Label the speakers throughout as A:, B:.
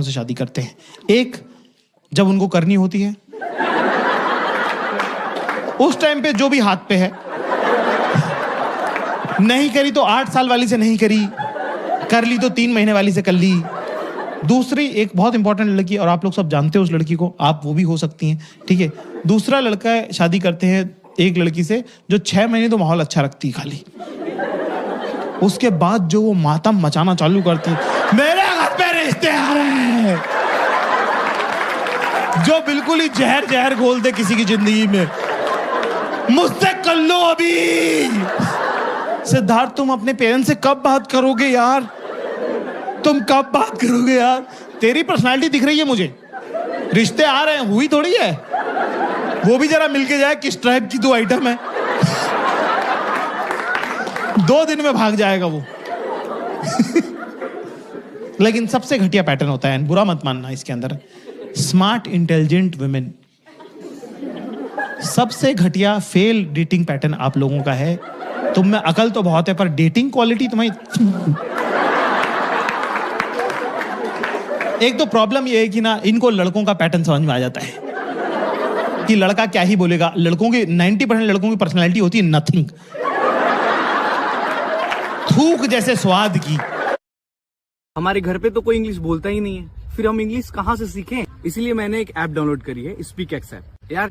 A: लड़कियों से शादी करते हैं। एक, जब उनको करनी होती है उस टाइम पे जो भी हाथ पे है, नहीं करी तो 8 साल वाली से नहीं करी, कर ली तो 3 महीने वाली से कर ली। दूसरी, एक बहुत इंपॉर्टेंट लड़की, और आप लोग सब जानते हो उस लड़की को, आप वो भी हो सकती हैं, ठीक है। दूसरा लड़का शादी करते हैं एक लड़की से जो 6 महीने तो माहौल अच्छा रखती है खाली, उसके बाद जो वो मातम मचाना चालू करती है, मेरे घर पे रिश्ते आ रहे हैं, जो बिल्कुल ही जहर जहर घोल दे किसी की जिंदगी में, मुझसे कर लो अभी। सिद्धार्थ, तुम अपने पेरेंट्स से कब बात करोगे यार? तुम कब बात करोगे यार? तेरी पर्सनालिटी दिख रही है मुझे, रिश्ते आ रहे हैं, हुई थोड़ी है। वो भी जरा मिलके जाए किस टाइप की 2 आइटम है। 2 दिन में भाग जाएगा वो। लेकिन सबसे घटिया पैटर्न होता है, बुरा मत मानना, इसके अंदर स्मार्ट इंटेलिजेंट वुमेन। सबसे घटिया फेल डेटिंग पैटर्न आप लोगों का है। तुम में अकल तो बहुत है पर डेटिंग क्वालिटी तुम्हारी। एक तो प्रॉब्लम ये है कि ना, इनको लड़कों का पैटर्न समझ में आ जाता है कि लड़का क्या ही बोलेगा। लड़कों की 90% लड़कों की पर्सनैलिटी होती है नथिंग, थूक जैसे स्वाद की।
B: हमारे घर पे तो कोई इंग्लिश बोलता ही नहीं है, फिर हम इंग्लिश कहाँ से सीखें? इसलिए मैंने एक ऐप डाउनलोड करी है, स्पीक एक्स ऐप। यार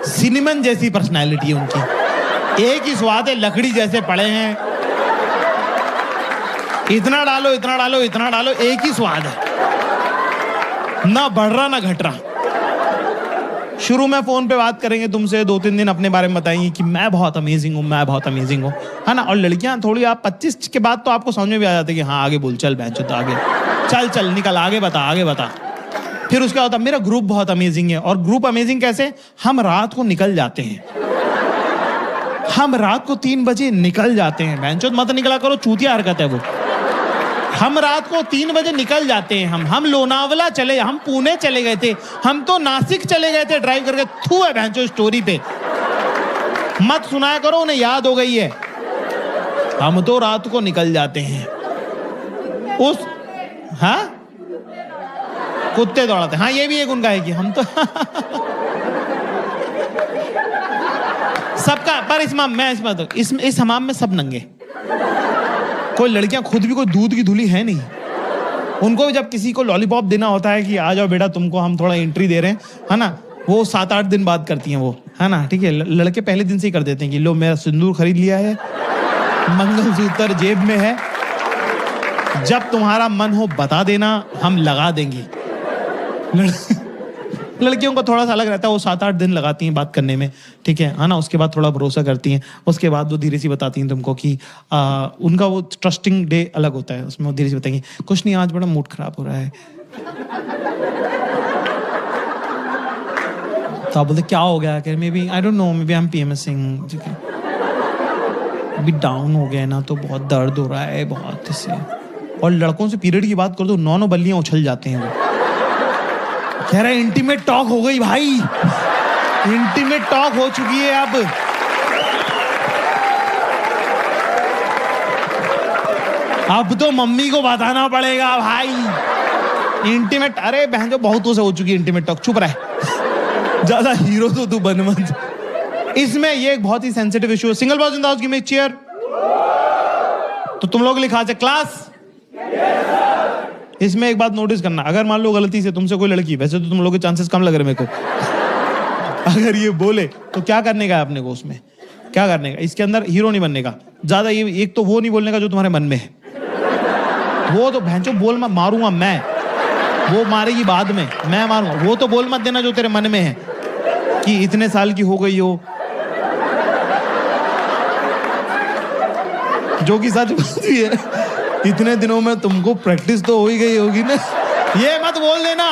A: सिनेमन जैसी पर्सनैलिटी है उनकी, एक ही स्वाद है, लकड़ी जैसे पड़े हैं, इतना डालो इतना डालो इतना डालो, एक ही स्वाद है, ना बढ़ रहा ना घट रहा। शुरू में फोन पे बात करेंगे तुमसे, 2-3 दिन अपने बारे में बताएंगे कि मैं बहुत अमेजिंग हूँ, मैं बहुत अमेजिंग हूँ, है ना। और लड़कियां थोड़ी, आप 25 के बाद तो आपको समझ में भी आ जाती है कि हाँ आगे बोल, चल बहन चल आगे, चल चल निकल, आगे बता आगे बता। फिर उसका होता मेरा ग्रुप बहुत अमेजिंग है। और ग्रुप अमेजिंग कैसे? हम रात को निकल जाते हैं, हम रात को 3 बजे निकल जाते हैं। बहन चोद मत निकला करो, चूतिया हरकत है वो। हम रात को 3 बजे निकल जाते हैं। हम लोनावला चले, हम पुणे चले गए थे, हम तो नासिक चले गए थे ड्राइव करके। थू है भैंचो स्टोरी पे, मत सुनाया करो, उन्हें याद हो गई है। हम तो रात को निकल जाते हैं उस, हाँ कुत्ते दौड़ाते, हाँ ये भी एक उनका है कि हम तो सबका। पर इस हमाम में सब नंगे, कोई लड़कियां खुद भी कोई दूध की धुली है नहीं। उनको जब किसी को लॉलीपॉप देना होता है कि आ जाओ बेटा तुमको हम थोड़ा एंट्री दे रहे हैं, है ना, वो 7-8 दिन बाद करती हैं वो, है ना, ठीक है। लड़के पहले दिन से ही कर देते हैं कि लो मेरा सिंदूर खरीद लिया है, मंगलसूत्र जेब में है, जब तुम्हारा मन हो बता देना, हम लगा देंगे। लड़कियों को थोड़ा सा अलग रहता है, वो 7-8 दिन लगाती हैं बात करने में, ठीक है ना। उसके बाद थोड़ा भरोसा करती हैं, उसके बाद वो धीरे से बताती हैं तुमको कि उनका वो ट्रस्टिंग डे अलग होता है, उसमें वो धीरे से बताएंगी कुछ नहीं आज बड़ा मूड खराब हो रहा है। तो आप बोलते क्या हो गया? कह maybe I don't know, maybe I am PMSing, ठीक है, अभी डाउन हो गया ना तो बहुत दर्द हो रहा है बहुत इससे। और लड़कों से पीरियड की बात करो तो 9 बल्लियां उछल जाते हैं वो। कह रहा है इंटीमेट टॉक हो गई भाई, इंटीमेट टॉक हो चुकी है अब तो मम्मी को बताना पड़ेगा भाई इंटीमेट। अरे बहन जो बहुत से हो चुकी है इंटीमेट टॉक, चुप रहे, ज्यादा हीरो तो तू बन मत। इसमें ये एक बहुत ही सेंसिटिव इशू है। Single boys in the house give me cheer. तो तुम लोग लिखा है क्लास। इसमें एक बात नोटिस करना, अगर मान लो गलती से तुमसे कोई लड़की, वैसे तो तुम लोग के चांसेस कम लग रहे मेरे को, अगर ये बोले तो क्या करने का है अपने को? उसमें क्या करने का? इसके अंदर हीरो नहीं बनने का ज्यादा। ये एक तो वो नहीं बोलने का जो तुम्हारे मन में है, वो तो भैंचो बोल मत, मारूंगा मैं, वो मारेगी बाद में, मैं मारूंगा। वो तो बोल मत देना जो तेरे मन में है कि इतने साल की हो गई हो, जो कि सच बात भी है। इतने दिनों में तुमको प्रैक्टिस तो हो ही गई होगी ना। ये मत बोल देना,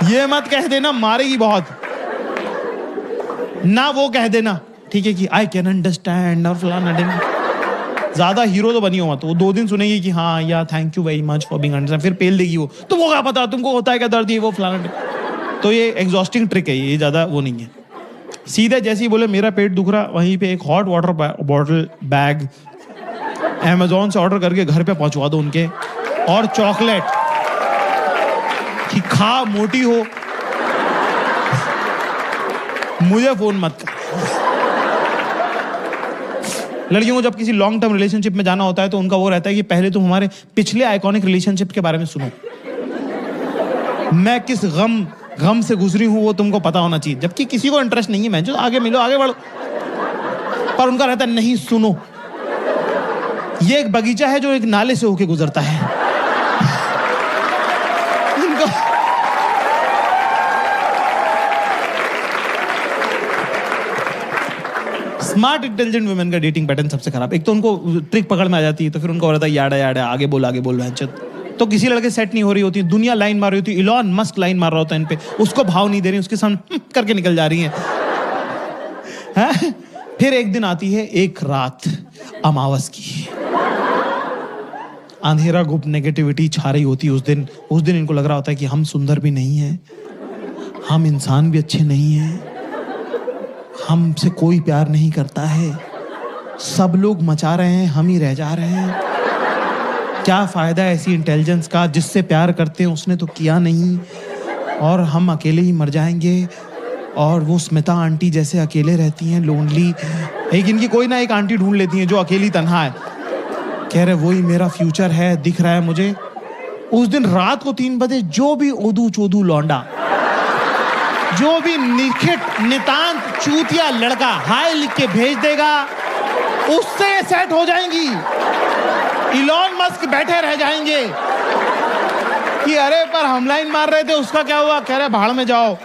A: ये मत कह देना, मारेगी बहुत ना। वो कह देना ठीक है कि आई कैन अंडरस्टैंड और फलाना दिन। ज्यादा हीरो तो बनी हो मत। वो 2 दिन सुनेगी कि हाँ या thank you very much for being understand, फिर पेल देगी वो। तुमको क्या पता, तुमको होता है क्या दर्द, ये वो फलाना। तो ये एग्जॉस्टिंग ट्रिक है, ये ज्यादा वो नहीं है। सीधे जैसे ही बोले मेरा पेट दुख रहा, वहीं पे एक hot water bottle bag Amazon से ऑर्डर करके घर पे पहुंचवा दो उनके, और चॉकलेट कि खा मोटी हो, मुझे फोन मत कर। लड़कियों को जब किसी लॉन्ग टर्म रिलेशनशिप में जाना होता है तो उनका वो रहता है कि पहले तुम हमारे पिछले आइकॉनिक रिलेशनशिप के बारे में सुनो, मैं किस गम से गुजरी हूं वो तुमको पता होना चाहिए। जबकि किसी को इंटरेस्ट नहीं है, मैं जो आगे मिलो आगे बढ़ो, पर उनका रहता है नहीं सुनो, ये एक बगीचा है जो एक नाले से होके गुजरता है। इनको स्मार्ट इंटेलिजेंट वुमेन का डेटिंग पैटर्न सबसे खराब। एक तो उनको ट्रिक पकड़ में आ जाती है, तो फिर उनको रहता है याडा याडा, आगे बोल भैंचोद। तो किसी लड़के सेट नहीं हो रही होती, दुनिया लाइन मार रही होती, इलॉन मस्क लाइन मार रहा होता है इन पे, उसको भाव नहीं दे रही, उसके सामने करके निकल जा रही हैं। फिर एक दिन आती है एक रात अमावस की, अंधेरा गुप्त नेगेटिविटी छा रही होती है उस दिन इनको लग रहा होता है कि हम सुंदर भी नहीं हैं, हम इंसान भी अच्छे नहीं हैं, हमसे कोई प्यार नहीं करता है, सब लोग मचा रहे हैं, हम ही रह जा रहे हैं, क्या फायदा ऐसी इंटेलिजेंस का, जिससे प्यार करते हैं उसने तो किया नहीं, और हम अकेले ही मर जाएंगे। और वो स्मिता आंटी जैसे अकेले रहती हैं, लोनली। एक इनकी कोई ना एक आंटी ढूंढ लेती हैं जो अकेली तन्हा है, कह रहे वही मेरा फ्यूचर है, दिख रहा है मुझे। उस दिन रात को 3 बजे जो भी ओदू चोदू लौंडा, जो भी निखिट नितांत चूतिया लड़का हाय लिख के भेज देगा, उससे सेट हो जाएंगी। इलॉन मस्क बैठे रह जाएंगे कि अरे पर हम लाइन मार रहे थे, उसका क्या हुआ, कह रहे भाड़ में जाओ।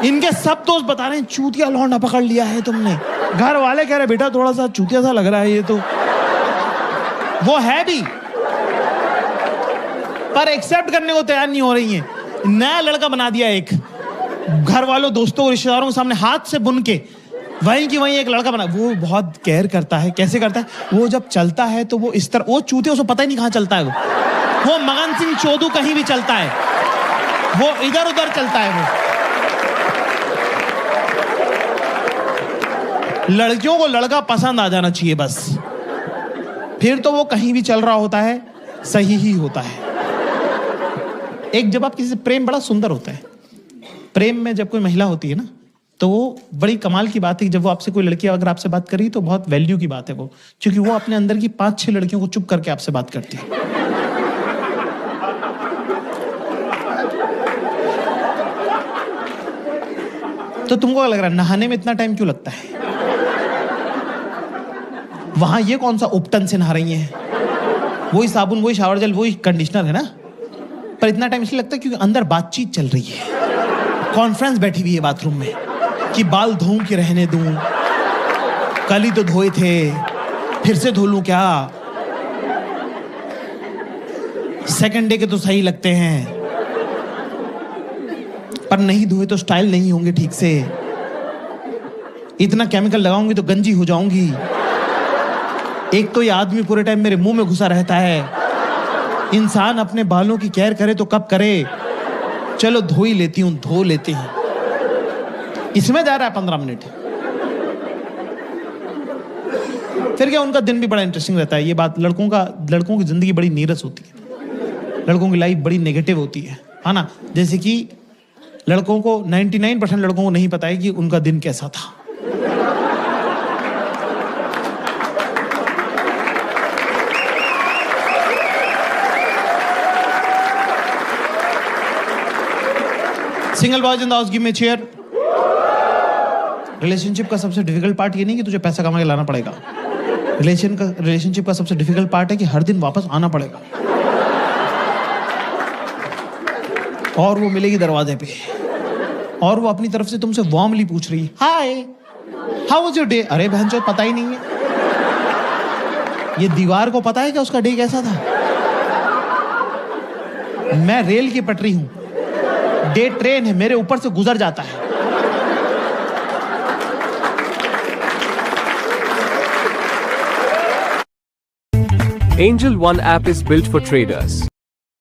A: इनके सब दोस्त बता रहे हैं चूतिया लौंडा पकड़ लिया है तुमने, घर वाले कह रहे बेटा थोड़ा सा चूतिया सा लग रहा है ये तो, वो है भी, पर एक्सेप्ट करने को तैयार नहीं हो रही है। नया लड़का बना दिया एक, घर वालों दोस्तों रिश्तेदारों के सामने हाथ से बुन के वहीं की वहीं एक लड़का बना। वो बहुत केयर करता है। कैसे करता है? वो जब चलता है तो वो इस तरह, वो चूतिया उसको पता ही नहीं कहाँ चलता है, वो मगन सिंह चोदू कहीं भी चलता है, वो इधर उधर चलता है। वो लड़कियों को लड़का पसंद आ जाना चाहिए बस, फिर तो वो कहीं भी चल रहा होता है, सही ही होता है। एक जब आप किसी से प्रेम, बड़ा सुंदर होता है प्रेम में, जब कोई महिला होती है ना, तो वो बड़ी कमाल की बात है कि जब वो आपसे कोई लड़की अगर आपसे बात करी तो बहुत वैल्यू की बात है वो, क्योंकि वो अपने अंदर की 5-6 लड़कियों को चुप करके आपसे बात करती है। तो तुमको क्या लग रहा है नहाने में इतना टाइम क्यों लगता है? वहां ये कौन सा उपटन से नहा रही हैं? वही साबुन, वही शावर जेल, वही कंडीशनर है ना, पर इतना टाइम इसलिए लगता है क्योंकि अंदर बातचीत चल रही है, कॉन्फ्रेंस बैठी हुई है बाथरूम में कि बाल धोऊं कि रहने दूं, कल ही तो धोए थे, फिर से धो लूं क्या, सेकंड डे के तो सही लगते हैं, पर नहीं धोए तो स्टाइल नहीं होंगे ठीक से, इतना केमिकल लगाऊंगी तो गंजी हो जाऊंगी, एक तो ये आदमी पूरे टाइम मेरे मुंह में घुसा रहता है, इंसान अपने बालों की केयर करे तो कब करे, चलो धो ही लेती हूं, धो लेते हैं, इसमें जा रहा है 15 मिनट। फिर क्या उनका दिन भी बड़ा इंटरेस्टिंग रहता है। ये बात लड़कों की जिंदगी बड़ी नीरस होती है, लड़कों की लाइफ बड़ी नेगेटिव होती है ना। जैसे कि लड़कों को 99% लड़कों को नहीं पता है कि उनका दिन कैसा था। Single boys in the house give me chair. Relationship का सबसे डिफिकल्ट पार्ट ये नहीं कि तुझे पैसा कमा के लाना पड़ेगा, रिलेशनशिप का सबसे डिफिकल्ट पार्ट है कि हर दिन वापस आना पड़ेगा, और वो मिलेगी दरवाजे पे, और वो अपनी तरफ से तुमसे वार्मली पूछ रही है hi how was your day. अरे बहनचोद पता ही नहीं है, ये दीवार को पता है क्या उसका डे कैसा था? मैं रेल की पटरी हूं, डे ट्रेन है, मेरे ऊपर से गुजर जाता है।
C: Angel One app is built for traders.